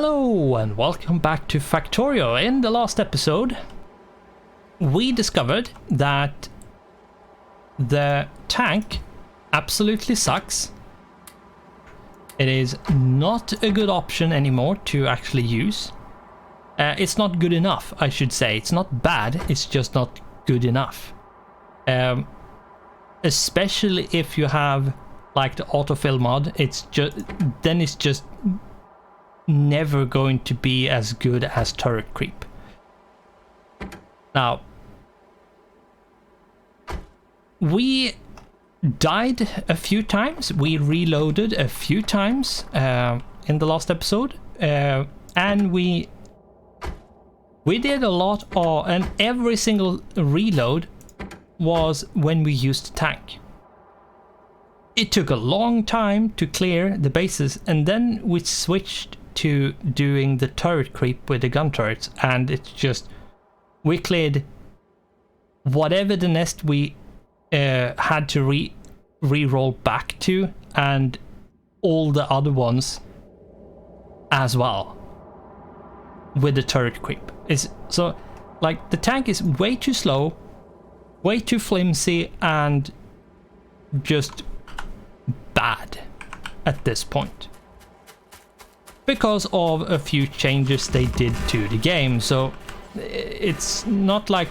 Hello and welcome back to Factorio. In the last episode, we discovered that the tank absolutely sucks. It is not a good option anymore to actually use. It's not good enough, I should say. It's not bad, it's just not good enough. Especially if you have like the autofill mod, it's just never going to be as good as turret creep. Now, we died a few times, we reloaded a few times in the last episode, and we did a lot of, and every single reload was when we used the tank. It took a long time to clear the bases, and then we switched to doing the turret creep with the gun turrets, and it's just, we cleared whatever the nest we had to re-roll back to, and all the other ones as well with the turret creep. So like the tank is way too slow, way too flimsy, and just bad at this point because of a few changes they did to the game. So it's not like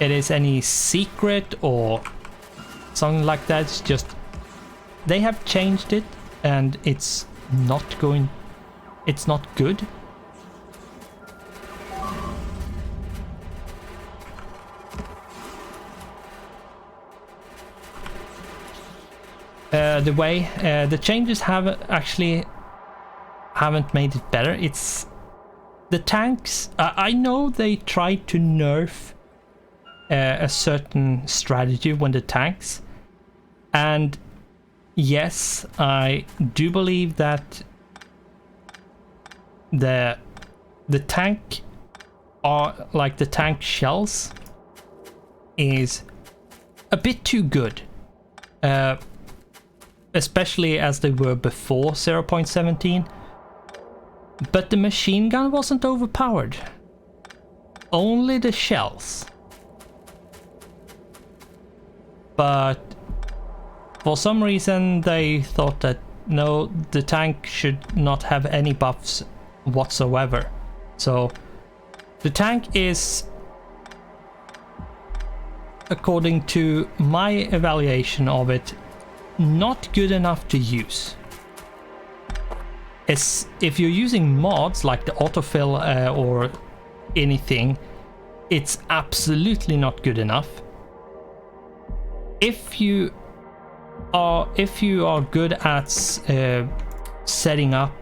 it is any secret or something like that. It's just they have changed it, and it's not good. The changes haven't made it better. It's the tanks. I know they tried to nerf a certain strategy when the tanks, and yes, I do believe that the tank are like the tank shells is a bit too good. Especially as they were before 0.17, but the machine gun wasn't overpowered, only the shells. But for some reason they thought that no, the tank should not have any buffs whatsoever. So the tank is, according to my evaluation of it, not good enough to use. If you're using mods like the autofill or anything, it's absolutely not good enough. If you are good at setting up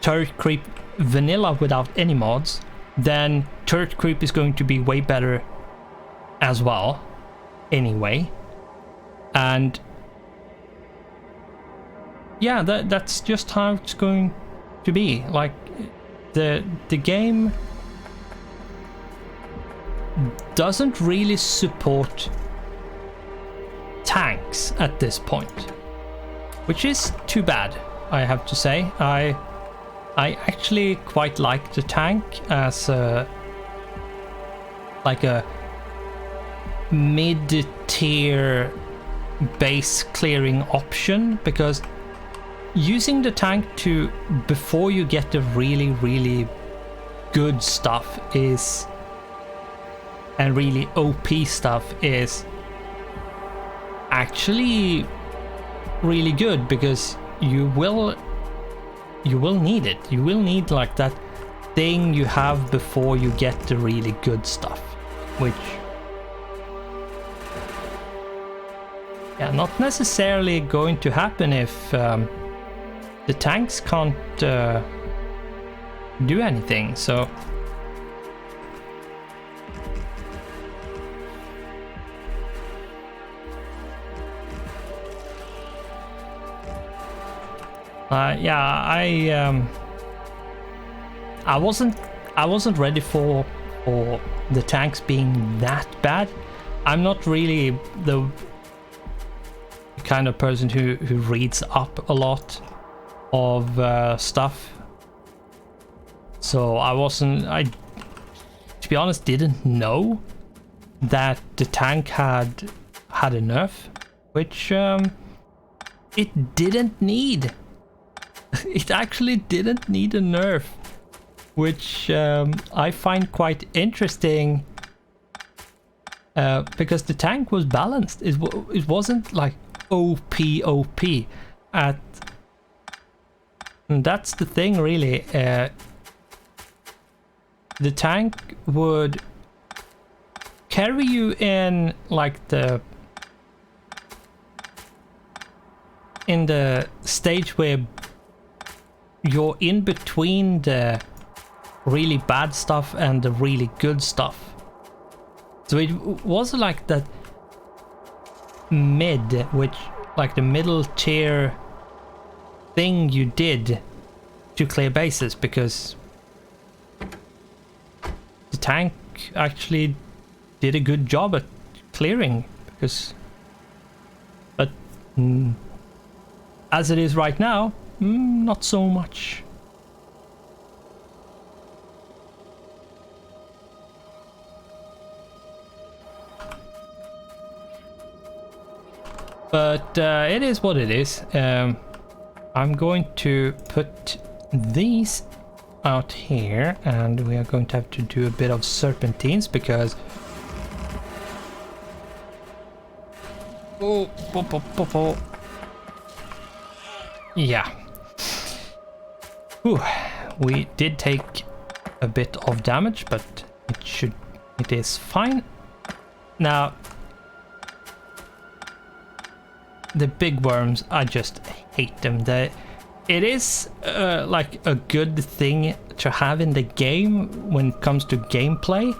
turret creep vanilla without any mods, then turret creep is going to be way better as well anyway. And yeah, that's just how it's going to be. Like the game doesn't really support tanks at this point, which is too bad, I have to say. I actually quite like the tank as a mid-tier base clearing option, because using the tank to before you get the really good stuff is, and really OP stuff is actually really good, because you will need it. You will need like that thing you have before you get the really good stuff, which, yeah, not necessarily going to happen if the tanks can't do anything. So yeah, I wasn't ready for the tanks being that bad. I'm not really the kind of person who reads up a lot of stuff. So I to be honest didn't know that the tank had a nerf, which it didn't need. It actually didn't need a nerf, which I find quite interesting, because the tank was balanced. It wasn't like OP at, and that's the thing really. The tank would carry you in like in the stage where you're in between the really bad stuff and the really good stuff. So it was like that mid, which like the middle tier thing you did to clear bases, because the tank actually did a good job at clearing, because but as it is right now, not so much. But it is what it is. I'm going to put these out here, and we are going to have to do a bit of serpentines because yeah. Whew. We did take a bit of damage, but it is fine. Now the big worms, I just hate them. It is like a good thing to have in the game when it comes to gameplay,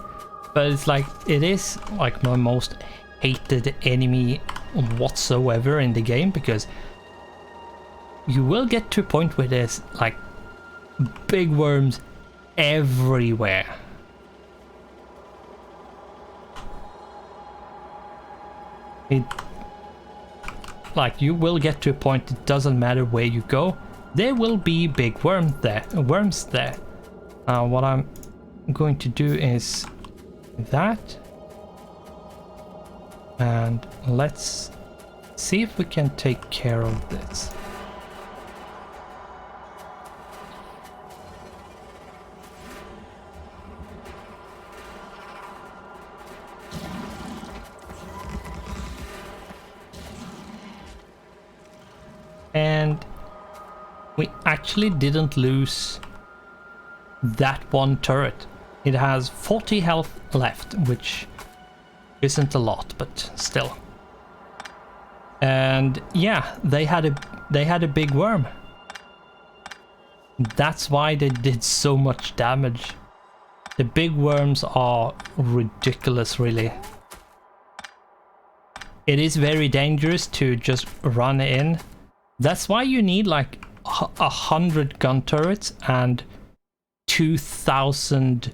but it's like it is like my most hated enemy whatsoever in the game, because you will get to a point where there's like big worms everywhere. Like you will get to a point, it doesn't matter where you go, there will be big worms there. What I'm going to do is that, and let's see if we can take care of this. And we actually didn't lose that one turret. It has 40 health left, which isn't a lot, but still. And yeah, they had a big worm. That's why they did so much damage. The big worms are ridiculous, really. It is very dangerous to just run in. That's why you need like 100 gun turrets and 2,000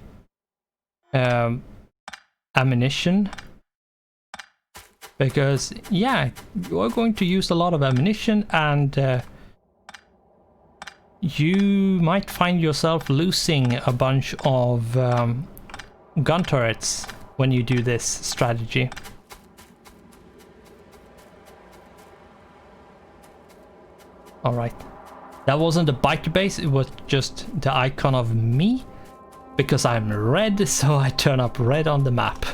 ammunition. Because yeah, you're going to use a lot of ammunition, and you might find yourself losing a bunch of gun turrets when you do this strategy. Alright, that wasn't a biker base, it was just the icon of me, because I'm red, so I turn up red on the map.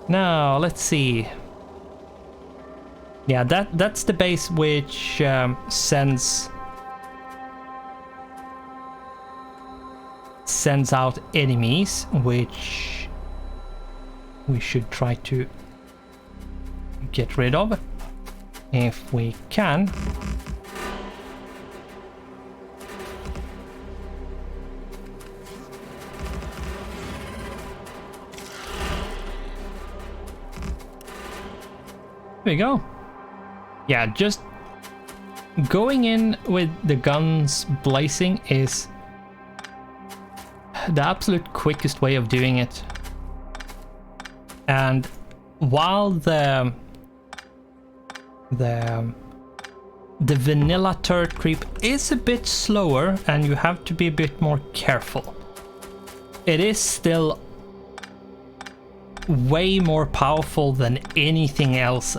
Now, let's see. Yeah, that's the base which sends out enemies, which we should try to get rid of if we can. There we go. Yeah, just going in with the guns blazing is the absolute quickest way of doing it. And while the vanilla turret creep is a bit slower and you have to be a bit more careful, it is still way more powerful than anything else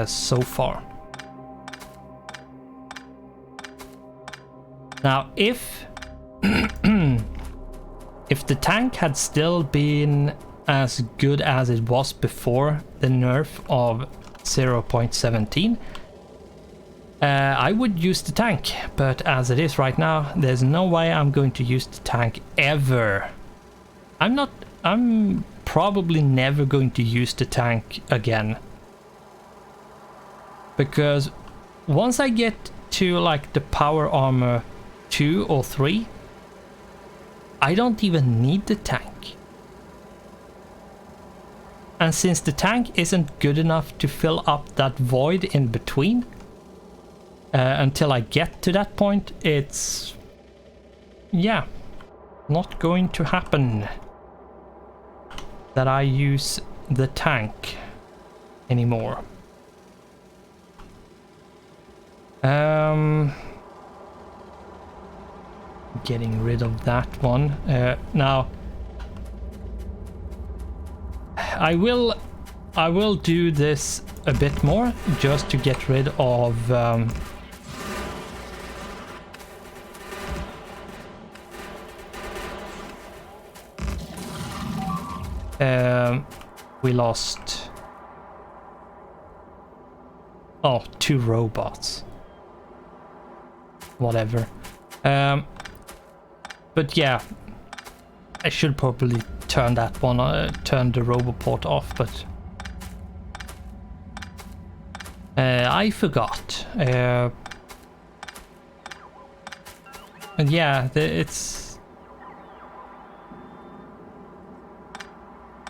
so far. Now, if if the tank had still been as good as it was before the nerf of 0.17, I would use the tank, but as it is right now, there's no way I'm going to use the tank ever. I'm probably never going to use the tank again. Because once I get to like the power armor 2 or 3, I don't even need the tank. And since the tank isn't good enough to fill up that void in between, until I get to that point, it's, yeah, not going to happen that I use the tank anymore. Getting rid of that one. Now I will do this a bit more just to get rid of we lost 2 robots. Whatever. But yeah, I should probably turn that one, turn the roboport off, but I forgot. And yeah, it's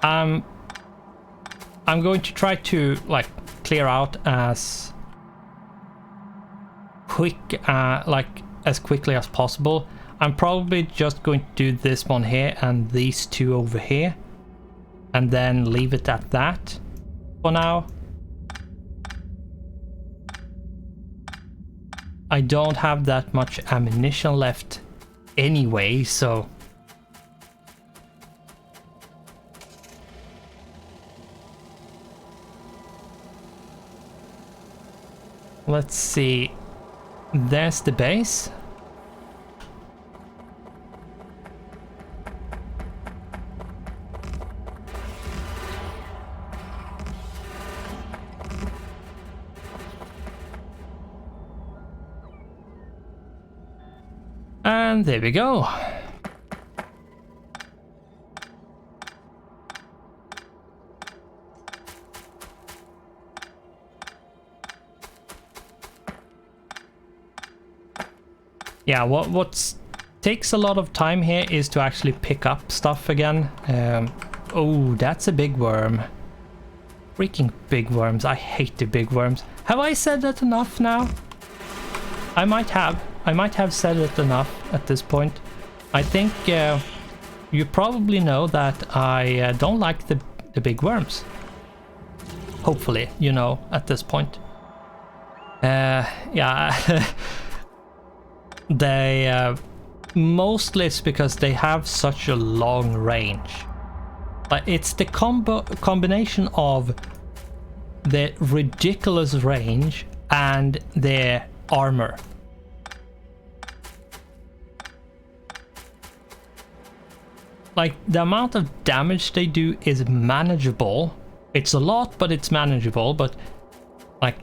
I'm going to try to like clear out as quickly as possible. I'm probably just going to do this one here and these 2 over here, and then leave it at that for now. I don't have that much ammunition left anyway, so let's see. There's the base. And there we go. Yeah, what takes a lot of time here is to actually pick up stuff again. Oh, that's a big worm. Freaking big worms. I hate the big worms. Have I said that enough now? I might have said it enough at this point. I think you probably know that I don't like the big worms. Hopefully, you know, at this point. Yeah. They mostly it's because they have such a long range. But it's the combination of the ridiculous range and their armor. Like, the amount of damage they do is manageable. It's a lot, but it's manageable. But like,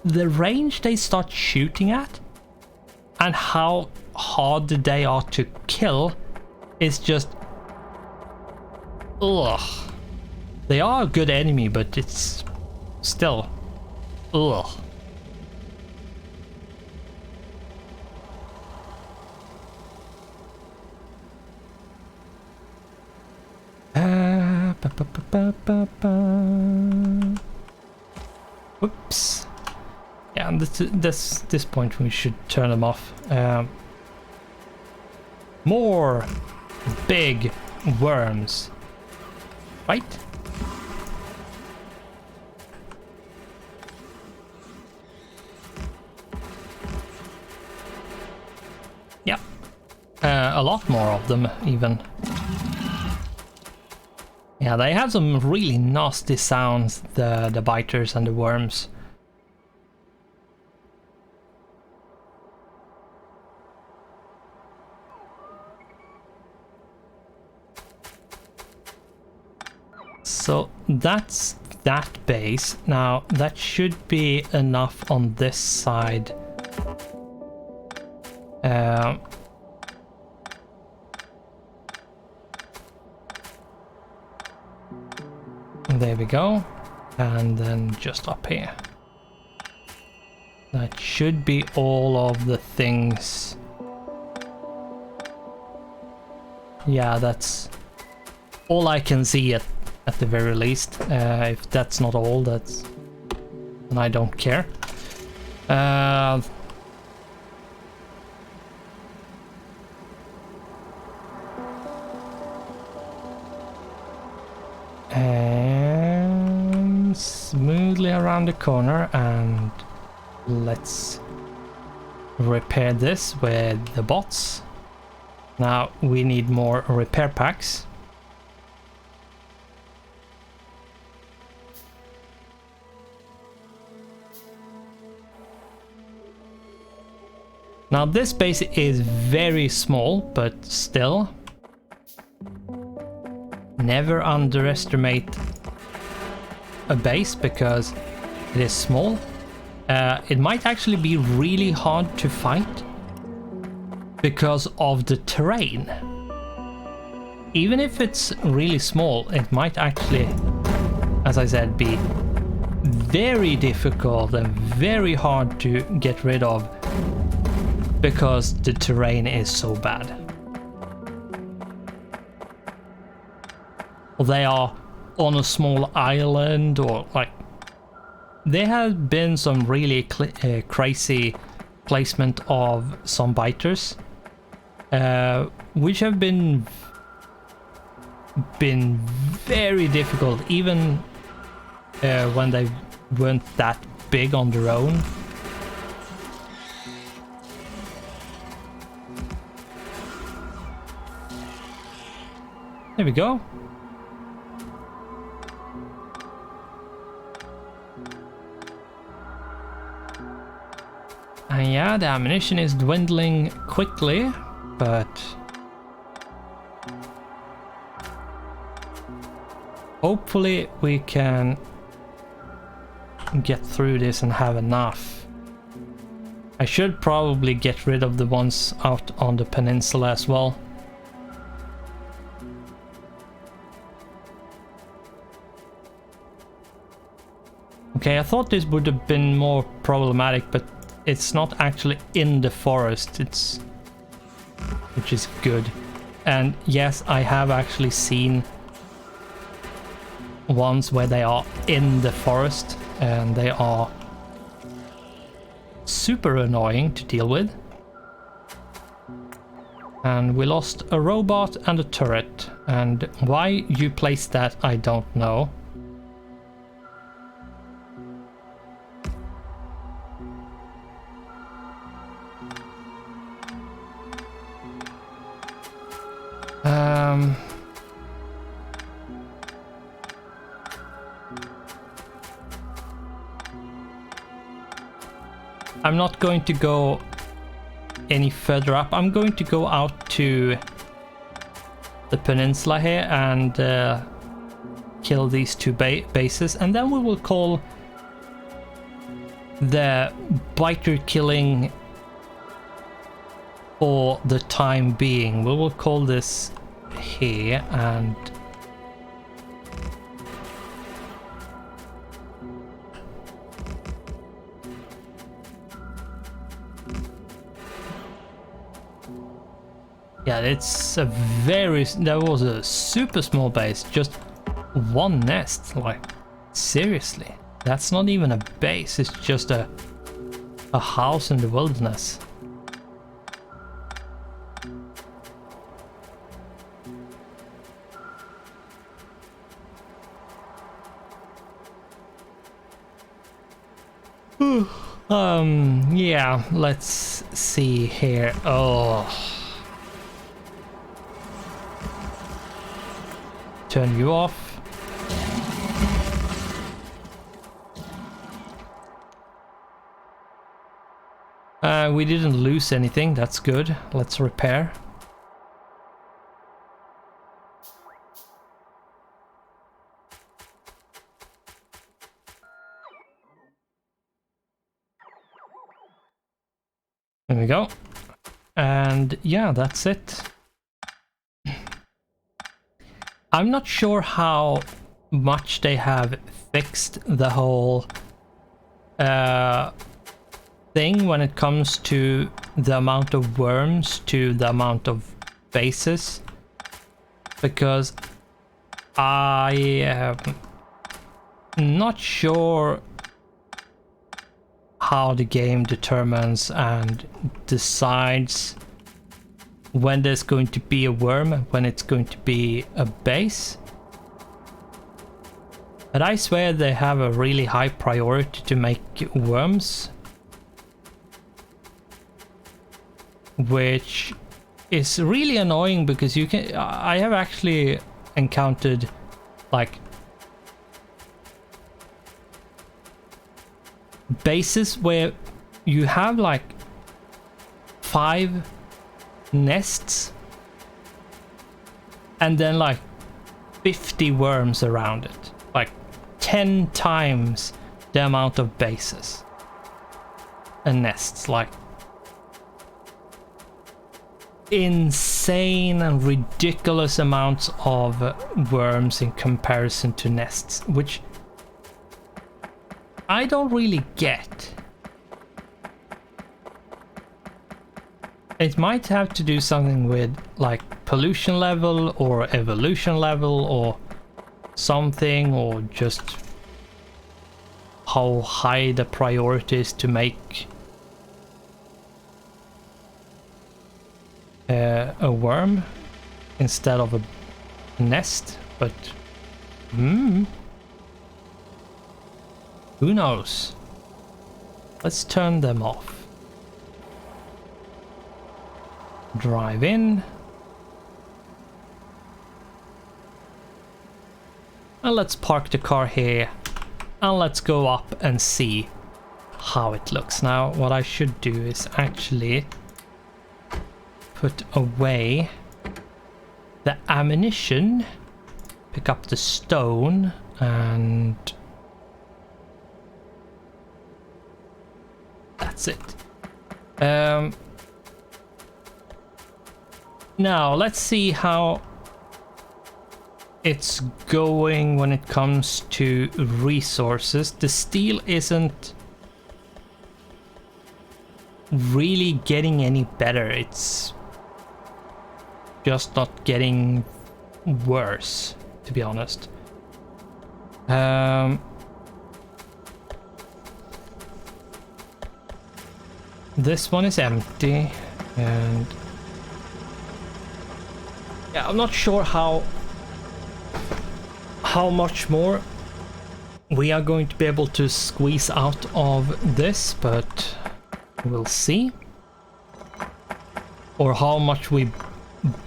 the range they start shooting at and how hard they are to kill is just, ugh. They are a good enemy, but it's still, ugh. Whoops. Yeah, and this point we should turn them off. More big worms, right? Yeah, a lot more of them even. Yeah, they have some really nasty sounds, the biters and the worms. So that's that base. Now that should be enough on this side. There we go. And then just up here. That should be all of the things. Yeah, that's all I can see at the very least. If that's not all, then I don't care. And smoothly around the corner, and let's repair this with the bots. Now we need more repair packs. Now this base is very small, but still, never underestimate a base because it is small. It might actually be really hard to fight because of the terrain. Even if it's really small, it might actually, as I said, be very difficult and very hard to get rid of because the terrain is so bad. Or they are on a small island, or like there have been some really crazy placement of some biters, which have been very difficult, even when they weren't that big on their own. There we go. And yeah, the ammunition is dwindling quickly, but hopefully we can get through this and have enough. I should probably get rid of the ones out on the peninsula as well. Okay, I thought this would have been more problematic, but it's not actually in the forest, which is good. And yes, I have actually seen ones where they are in the forest and they are super annoying to deal with. And we lost a robot and a turret, and why you placed that I don't know. I'm not going to go any further up. I'm going to go out to the peninsula here and kill these two bases, and then we will call the biter killing for the time being. We will call this here, and yeah, it's a that was a super small base, just one nest. Like, seriously, that's not even a base, it's just a house in the wilderness. Yeah, let's see here. Oh. Turn you off. We didn't lose anything, that's good. Let's repair. There we go. And yeah, that's it. I'm not sure how much they have fixed the whole thing when it comes to the amount of worms to the amount of bases, because I am not sure how the game determines and decides when there's going to be a worm, when it's going to be a base. But I swear they have a really high priority to make worms, which is really annoying because you can. I have actually encountered like bases where you have like 5 nests and then like 50 worms around it, like 10 times the amount of bases and nests. Like insane and ridiculous amounts of worms in comparison to nests, which I don't really get. It might have to do something with like pollution level or evolution level or something, or just how high the priority is to make a worm instead of a nest. But who knows? Let's turn them off. Drive in. And let's park the car here. And let's go up and see how it looks. Now, what I should do is actually put away the ammunition, pick up the stone, and that's it. Now let's see how it's going when it comes to resources. The steel isn't really getting any better. It's just not getting worse, to be honest. This one is empty, and yeah, I'm not sure how much more we are going to be able to squeeze out of this, but we'll see. Or how much we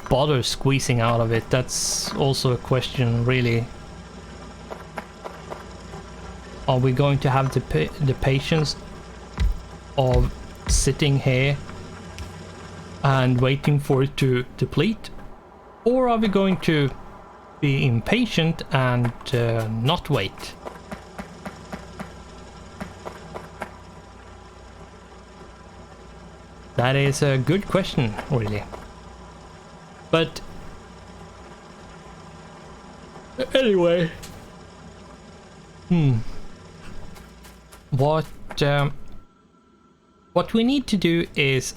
bother squeezing out of it. That's also a question, really. Are we going to have the patience of sitting here and waiting for it to deplete? Or are we going to be impatient and not wait? That is a good question, really. But anyway, what we need to do is,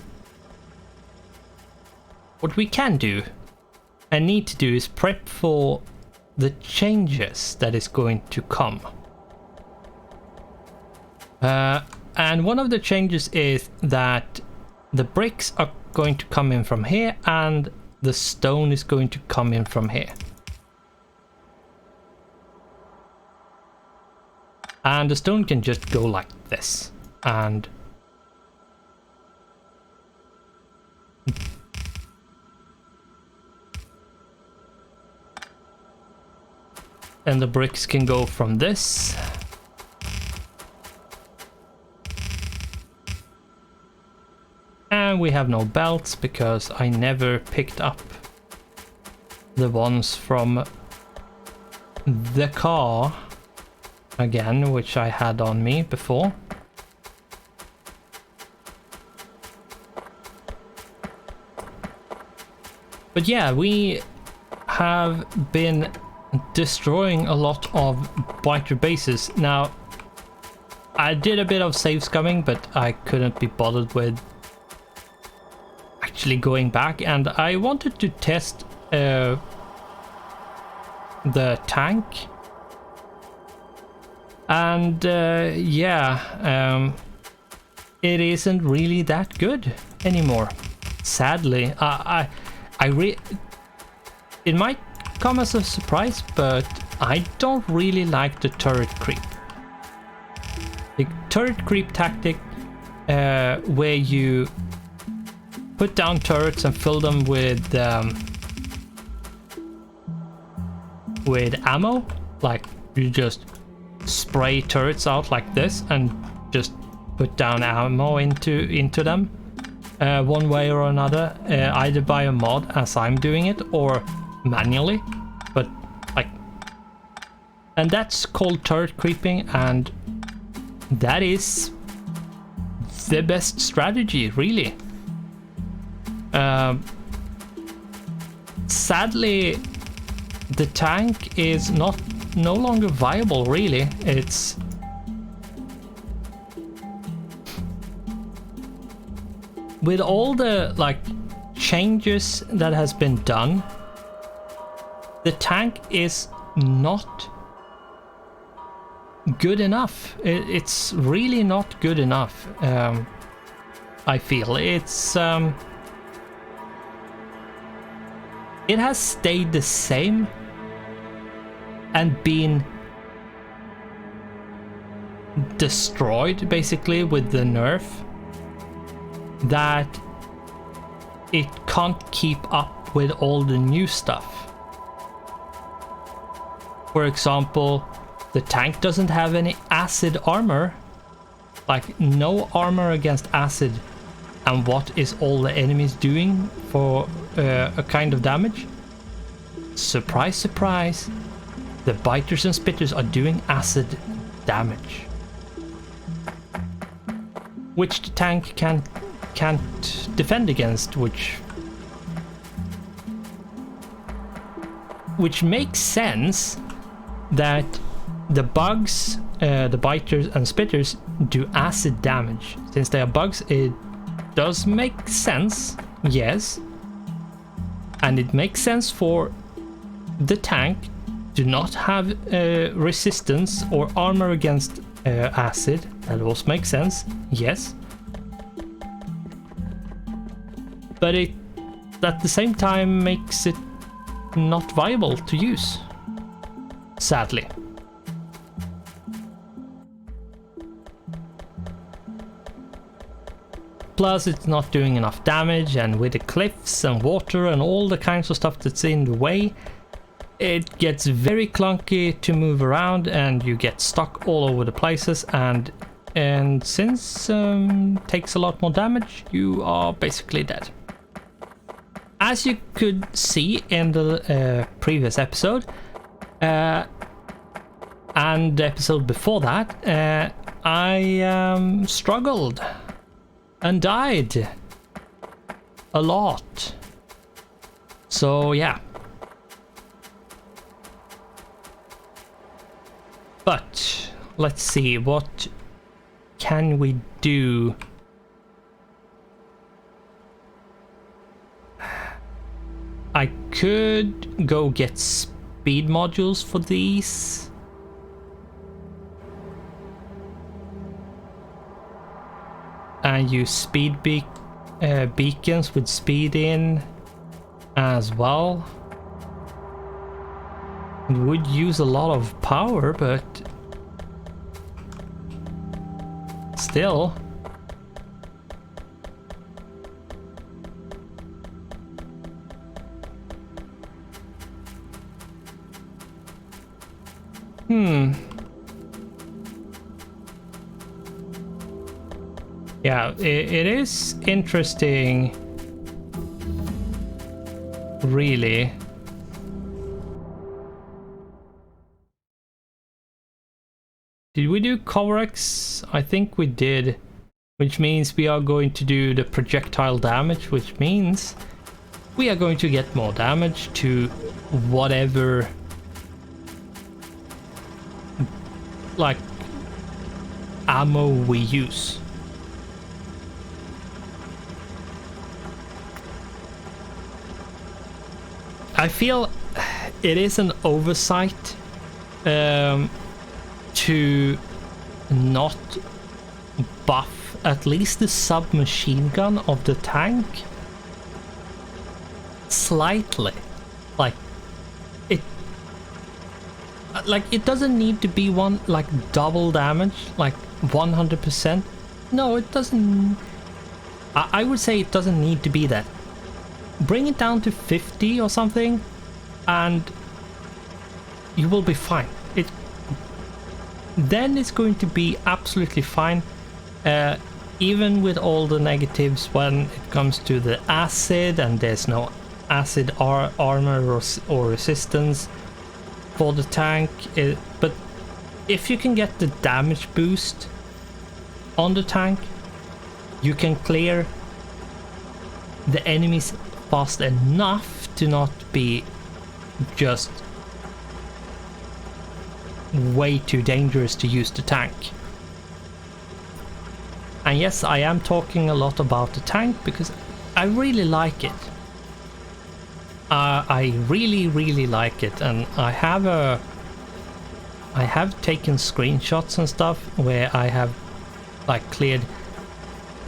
what we can do and need to do is prep for the changes that is going to come. And one of the changes is that the bricks are going to come in from here and the stone is going to come in from here. And the stone can just go like this. and the bricks can go from this. And we have no belts because I never picked up the ones from the car again, which I had on me before. But yeah, we have been destroying a lot of biter bases. Now, I did a bit of save scumming, but I couldn't be bothered with actually going back, and I wanted to test the tank, and yeah, it isn't really that good anymore, sadly. It might come as a surprise, but I don't really like the turret creep. The turret creep tactic, where you put down turrets and fill them with ammo, like you just spray turrets out like this and just put down ammo into them, one way or another, either by a mod as I'm doing it or manually, but like, and that's called turret creeping, and that is the best strategy, really. Sadly, the tank is no longer viable, really. It's with all the like changes that has been done, the tank is not good enough. It's really not good enough. I feel it's it has stayed the same and been destroyed basically with the nerf, that it can't keep up with all the new stuff. For example, the tank doesn't have any acid armor, like no armor against acid. And what is all the enemies doing for a kind of damage? Surprise, surprise. The biters and spitters are doing acid damage, which the tank can't defend against, which makes sense that the bugs, the biters and spitters do acid damage. Since they are bugs, it does make sense, yes, and it makes sense for the tank to not have resistance or armor against acid. That also makes sense, yes, but it at the same time makes it not viable to use, sadly. Plus, it's not doing enough damage, and with the cliffs and water and all the kinds of stuff that's in the way, it gets very clunky to move around, and you get stuck all over the places, and since takes a lot more damage, you are basically dead. As you could see in the previous episode, and the episode before that, I struggled and died a lot. So yeah. But let's see, what can we do? I could go get speed modules for these. And use speed beacons with speed in as well. It would use a lot of power, but it's still. Yeah, it is interesting, really. Did we do Corex? I think we did, which means we are going to do the projectile damage, which means we are going to get more damage to whatever, like, ammo we use. I feel it is an oversight to not buff at least the submachine gun of the tank slightly. Like it doesn't need to be one like double damage, like 100%. No, it doesn't. I would say it doesn't need to be that. Bring it down to 50 or something and you will be fine. Then it's going to be absolutely fine, even with all the negatives when it comes to the acid, and there's no acid armor or resistance for the tank. But if you can get the damage boost on the tank, you can clear the enemies fast enough to not be just way too dangerous to use the tank. And yes, I am talking a lot about the tank because I really like it. I really like it, and I have taken screenshots and stuff where I have like cleared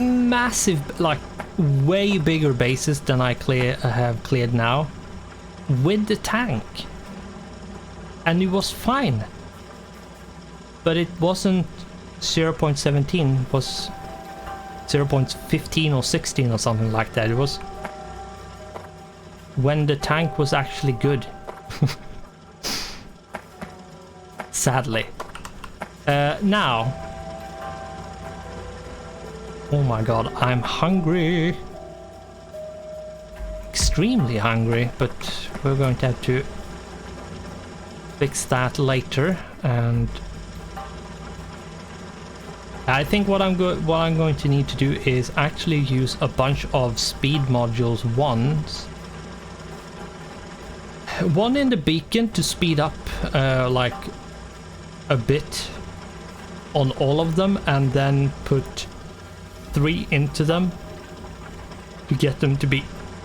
massive, like way bigger bases than I have cleared now with the tank, and it was fine. But it wasn't 0.17, it was 0.15 or 16 or something like that. It was when the tank was actually good. Sadly. Now. Oh my god, I'm hungry. Extremely hungry, but we're going to have to fix that later. And I think what I'm going to need to do is actually use a bunch of speed modules once. One in the beacon to speed up like a bit on all of them, and then put 3 into them to get them to be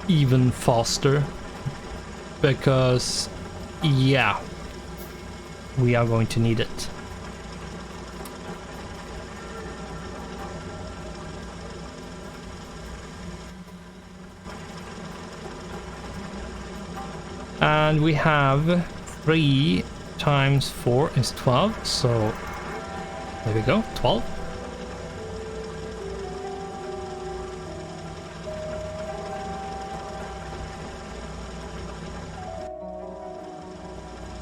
even faster. Because yeah, we are going to need it. And we have 3 times 4 is 12, so there we go, 12.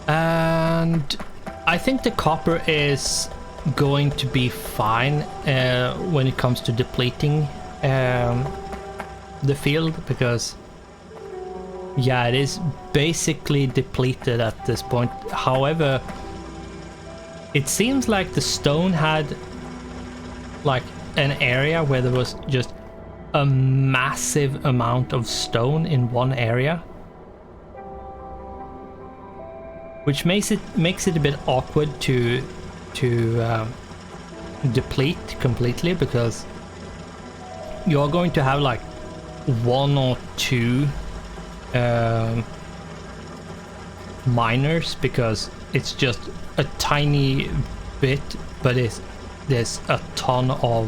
And I think the copper is going to be fine when it comes to depleting the field, because yeah, it is basically depleted at this point. However, it seems like the stone had like an area where there was just a massive amount of stone in one area, which makes it a bit awkward to deplete completely, because you're going to have like 1 or 2 miners, because it's just a tiny bit, but there's a ton of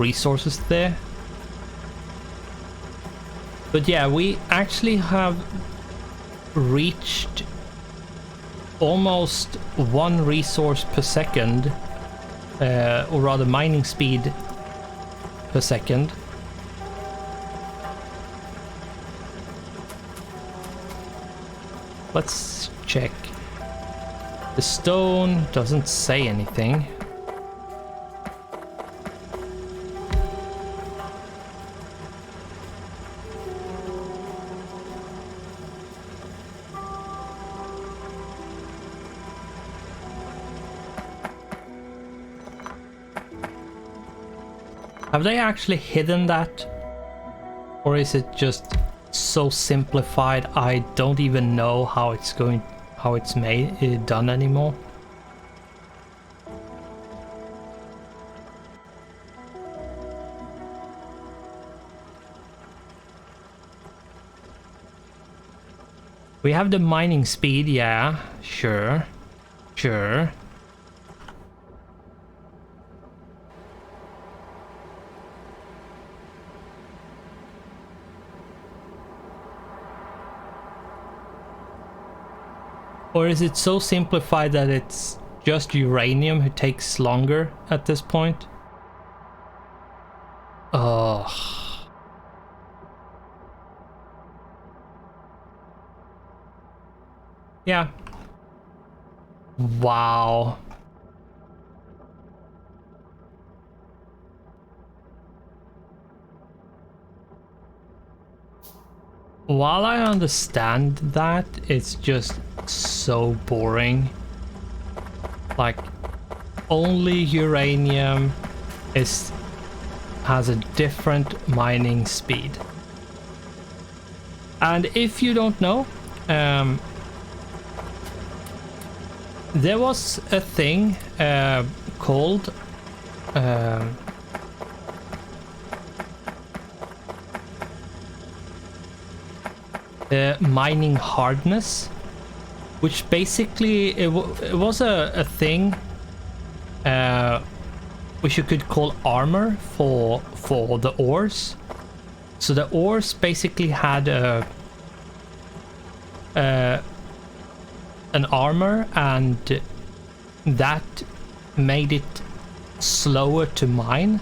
resources there. But yeah, we actually have reached almost 1 resource per second, or rather mining speed per second. Let's check. The stone doesn't say anything. Have they actually hidden that? Or is it just so simplified I don't even know how it's done anymore? We have the mining speed, yeah, sure. Or is it so simplified that it's just uranium who takes longer at this point? Oh. Yeah. Wow. While I understand that, it's just so boring. Like, only uranium has a different mining speed. And if you don't know, there was a thing called mining hardness, which basically it was a thing which you could call armor for the ores. So the ores basically had an armor, and that made it slower to mine.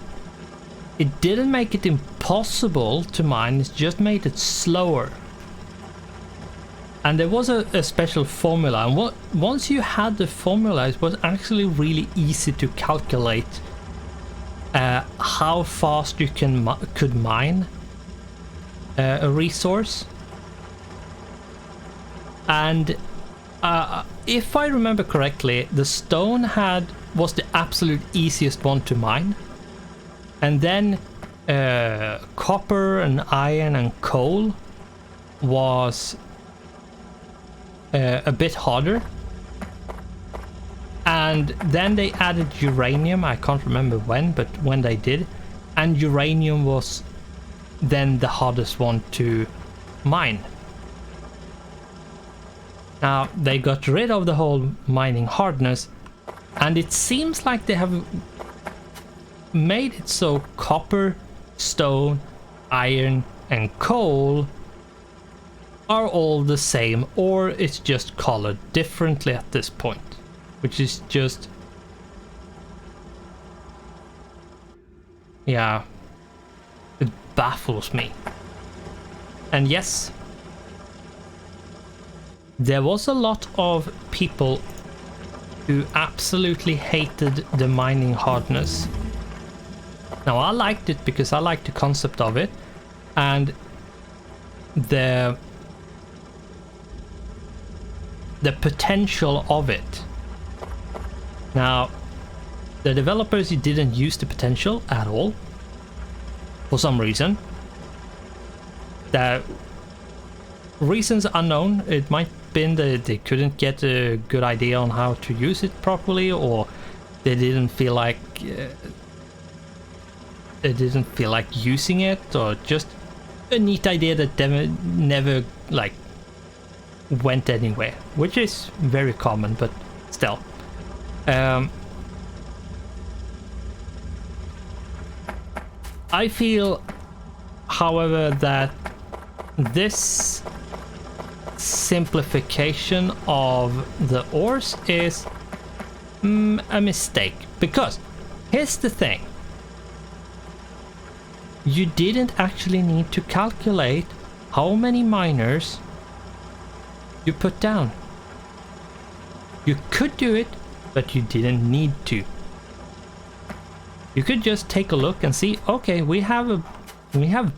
It didn't make it impossible to mine, it just made it slower. And there was a special formula, and once you had the formula, it was actually really easy to calculate how fast you could mine a resource. And if I remember correctly, the stone was the absolute easiest one to mine, and then copper and iron and coal was a bit harder, and then they added uranium. I can't remember when, but when they did, and uranium was then the hardest one to mine. Now they got rid of the whole mining hardness, and it seems like they have made it so copper, stone, iron and coal are all the same, or it's just colored differently at this point, which is just, yeah, it baffles me. And yes, there was a lot of people who absolutely hated the mining hardness. Now I liked it because I liked the concept of it and the potential of it. Now, the developers didn't use the potential at all for some reason. The reasons unknown. It might have been that they couldn't get a good idea on how to use it properly, or they didn't feel like using it, or just a neat idea that never like went anywhere, which is very common, but still. I feel, however, that this simplification of the ores is a mistake. Because here's the thing. You didn't actually need to calculate how many miners you put down. You could do it, but you didn't need to. You could just take a look and see, okay, we have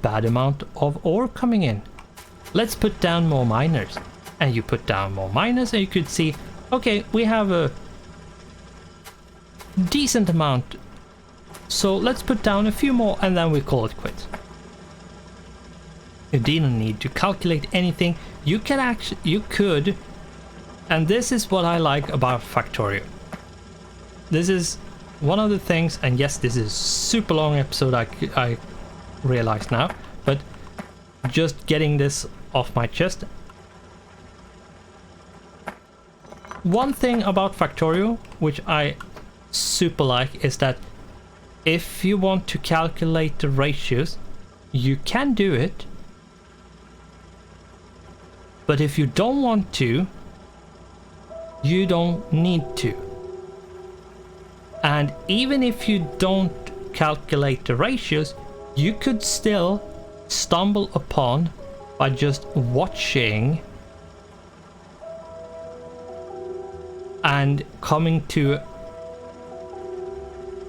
bad amount of ore coming in. Let's put down more miners. And you put down more miners and you could see, okay, we have a decent amount. So let's put down a few more and then we call it quits. You didn't need to calculate anything. You could, and this is what I like about Factorio. This is one of the things, and yes, this is super long episode, I realize now, but just getting this off my chest. One thing about Factorio, which I super like, is that if you want to calculate the ratios, you can do it. But if you don't want to, you don't need to. And even if you don't calculate the ratios, you could still stumble upon, by just watching and coming to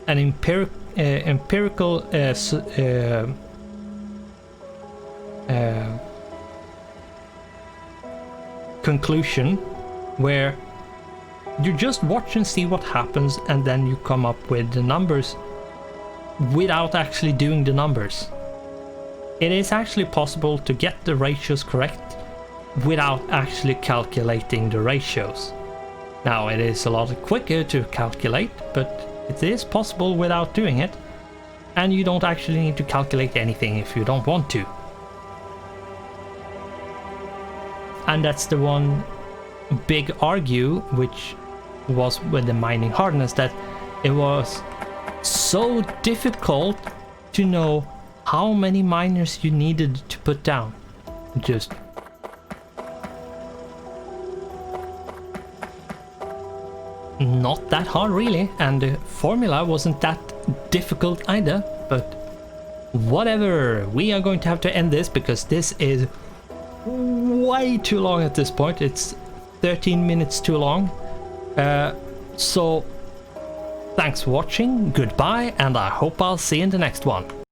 an empirical conclusion where you just watch and see what happens, and then you come up with the numbers without actually doing the numbers. It is actually possible to get the ratios correct without actually calculating the ratios. Now, it is a lot quicker to calculate, but it is possible without doing it, and you don't actually need to calculate anything if you don't want to. And that's the one big argue which was with the mining hardness, that it was so difficult to know how many miners you needed to put down. Just not that hard really, and the formula wasn't that difficult either, but whatever. We are going to have to end this because this is way too long at this point. It's 13 minutes too long. So thanks for watching, goodbye, and I hope I'll see you in the next one.